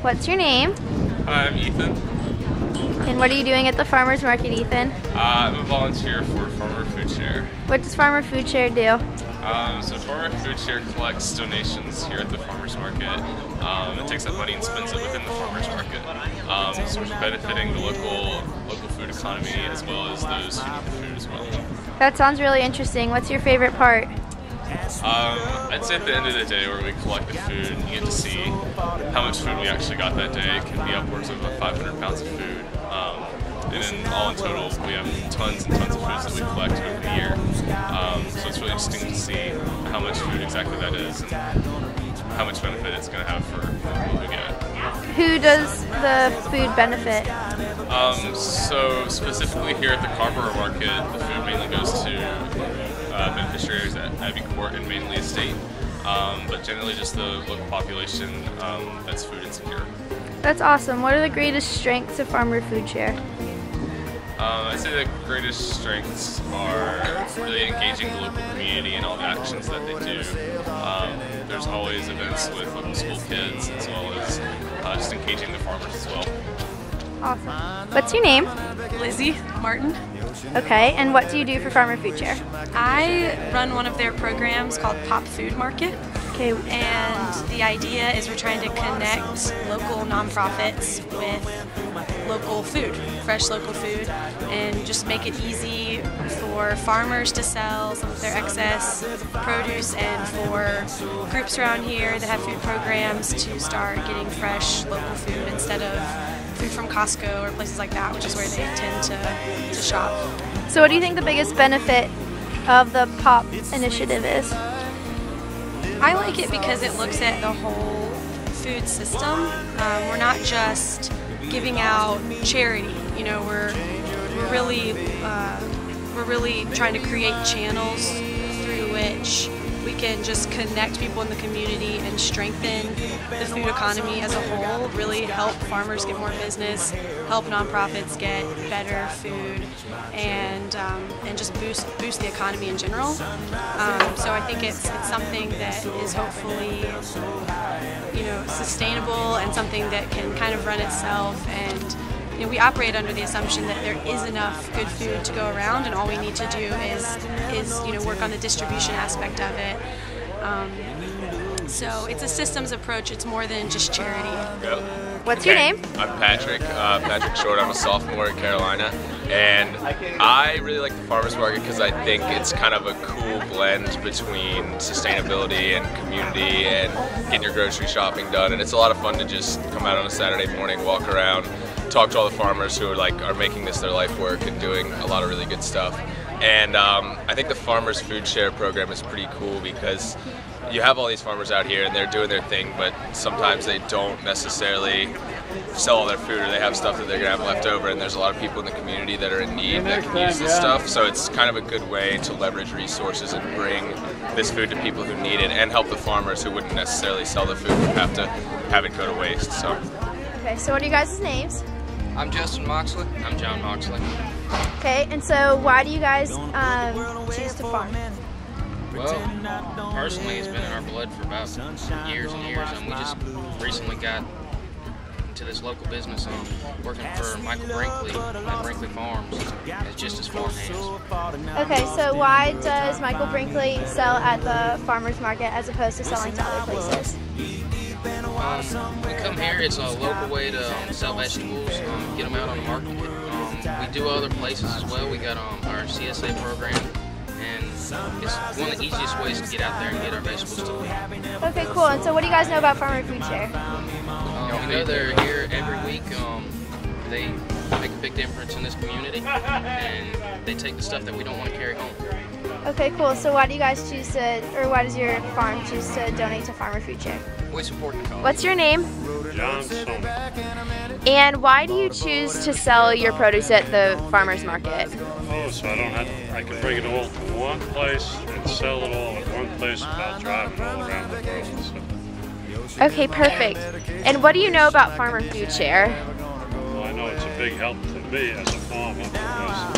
What's your name? Hi, I'm Ethan. And what are you doing at the farmer's market, Ethan? I'm a volunteer for Farmer Foodshare. What does Farmer Foodshare do? So Farmer Foodshare collects donations here at the farmer's market. It takes that money and spends it within the farmer's market. So we're benefiting the local food economy as well as those who need the food as well. That sounds really interesting. What's your favorite part? I'd say at the end of the day where we collect the food and you get to see how much food we actually got that day. It can be upwards of 500 pounds of food. And then all in total, we have tons and tons of foods that we collect over the year. So it's really interesting to see how much food exactly that is and how much benefit it's going to have for people who get it. Who does the food benefit? So specifically here at the Carrboro market, the food mainly goes to beneficiaries at Abbey Court and mainly estate, but generally just the local population that's food insecure. That's awesome. What are the greatest strengths of Farmer Foodshare? I'd say the greatest strengths are really engaging the local community and all the actions that they do. There's always events with local school kids as well as just engaging the farmers as well. Awesome. What's your name? Lizzie Martin. Okay, and what do you do for Farmer Foodshare? I run one of their programs called Pop Food Market. Okay. And the idea is we're trying to connect local nonprofits with local food, fresh local food, and just make it easy for farmers to sell some of their excess produce and for groups around here that have food programs to start getting fresh local food instead of food from Costco or places like that, which is where they tend to shop. So what do you think the biggest benefit of the POP initiative is? I like it because it looks at the whole food system. We're not just giving out charity. You know, we're really trying to create channels through which we can just connect people in the community and strengthen the food economy as a whole, really help farmers get more business, help nonprofits get better food, and just boost the economy in general. So I think it's something that is hopefully sustainable and something that can kind of run itself. And we operate under the assumption that there is enough good food to go around, and all we need to do is work on the distribution aspect of it. So it's a systems approach. It's more than just charity. Yep. What's your name? I'm Patrick. Patrick Short. I'm a sophomore at Carolina, and I really like the farmers market because I think it's kind of a cool blend between sustainability and community and getting your grocery shopping done. And it's a lot of fun to just come out on a Saturday morning, walk around, talk to all the farmers who are making this their life work and doing a lot of really good stuff. And I think the Farmers Foodshare program is pretty cool because you have all these farmers out here and they're doing their thing, but sometimes they don't necessarily sell all their food, or they have stuff that they're going to have left over, and there's a lot of people in the community that are in need that can use this stuff. So it's kind of a good way to leverage resources and bring this food to people who need it and help the farmers who wouldn't necessarily sell the food and have to have it go to waste. So. Okay, so what are you guys' names? I'm Justin Moxley. I'm John Moxley. Okay, and so why do you guys choose to farm? Well, personally, it's been in our blood for about years and years, and we just recently got into this local business working for Michael Brinkley at Brinkley Farms as just his farmhands. Okay, so why does Michael Brinkley sell at the farmer's market as opposed to selling to other places? We come here, it's a local way to sell vegetables, get them out on the market. We do other places as well. We got our CSA program, and it's one of the easiest ways to get out there and get our vegetables to them. Okay, cool. And so what do you guys know about Farmer Foodshare? We know they're here every week. They make a big difference in this community, and they take the stuff that we don't want to carry home. Okay, cool. So why do you guys choose to, or why does your farm choose to donate to Farmer Foodshare? We support the cause. What's your name? John Sommer. And why do you choose to sell your produce at the farmer's market? Oh, so I can bring it all to one place and sell it all at one place without driving all around the world. So. Okay, perfect. And what do you know about Farmer Foodshare? Well, I know it's a big help to me as a farmer because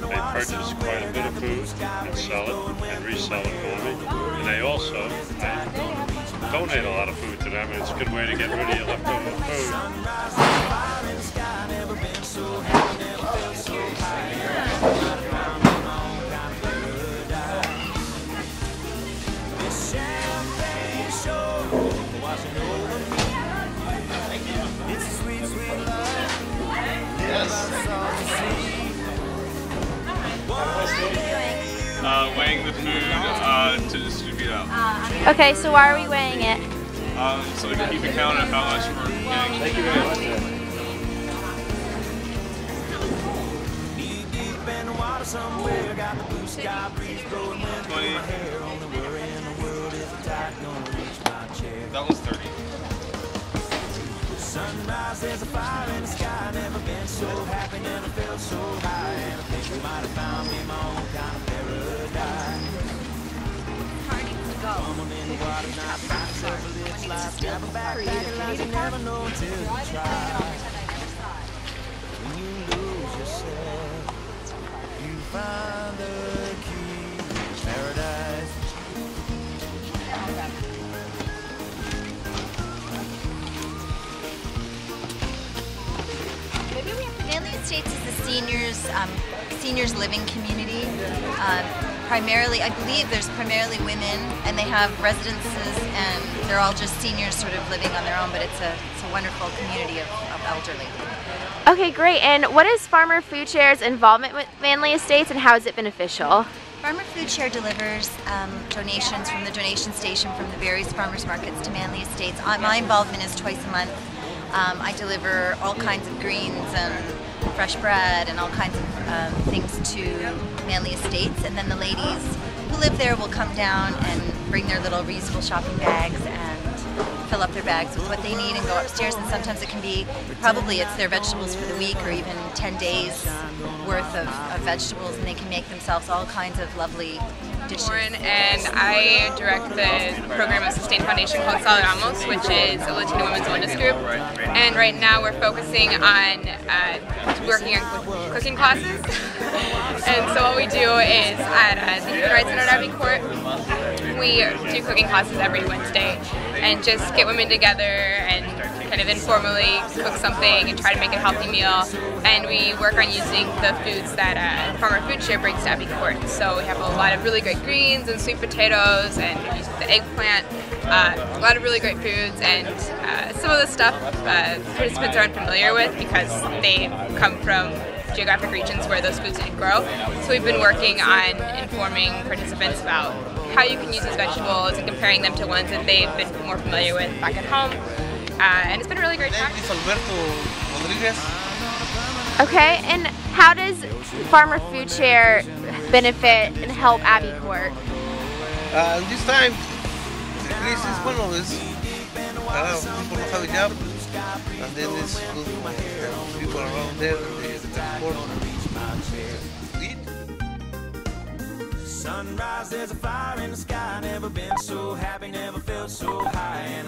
they purchase quite a bit of food and sell it and resell it for me. And they also donate a lot of food to them, and it's a good way to get rid of your leftover food. Weighing the food to distribute out. Okay, so why are we weighing it? So we can keep a count of how much we're getting. Thank you very much. That was 30. Sunrise, there's a fire in the sky. Never been so happy, never felt so high. And I think you might have found me my own kind of paradise. Come on in the water, not find yourself a little life. Grab a backpack and lies you never know until you try. When you lose yourself, you find the key to paradise. Manly Estates is the seniors living community. Primarily, I believe there's primarily women, and they have residences, and they're all just seniors sort of living on their own, but it's a wonderful community of elderly. Okay, great. And what is Farmer Foodshare's involvement with Manly Estates, and how is it beneficial? Farmer Foodshare delivers donations from the donation station from the various farmers markets to Manly Estates. My involvement is twice a month. I deliver all kinds of greens and fresh bread and all kinds of things to Manly Estates, and then the ladies who live there will come down and bring their little reusable shopping bags and fill up their bags with what they need and go upstairs, and sometimes it can be, probably it's their vegetables for the week or even 10 days worth of vegetables, and they can make themselves all kinds of lovely dishes. Lauren, and I direct the program of Sustain Foundation called Saludamos, which is a Latino women's wellness group. And right now we're focusing on working on cooking classes. And so what we do is at the Human Rights Center at Abbey Court, we do cooking classes every Wednesday and just get women together and kind of informally cook something and try to make a healthy meal. And we work on using the foods that Farmer Foodshare brings to Abbey Court. So we have a lot of really great greens and sweet potatoes, and we use the eggplant, a lot of really great foods, and some of the stuff participants are unfamiliar with because they come from geographic regions where those foods didn't grow. So we've been working on informing participants about how you can use these vegetables and comparing them to ones that they've been more familiar with back at home. And it's been a really great time. Okay, and how does Farmer Foodshare benefit and help Abbey Court? This time, the place is one of us. People have a job, and then there's people around there, they support. Sunrise, there's a fire in the sky. Never been so happy, never felt so high. And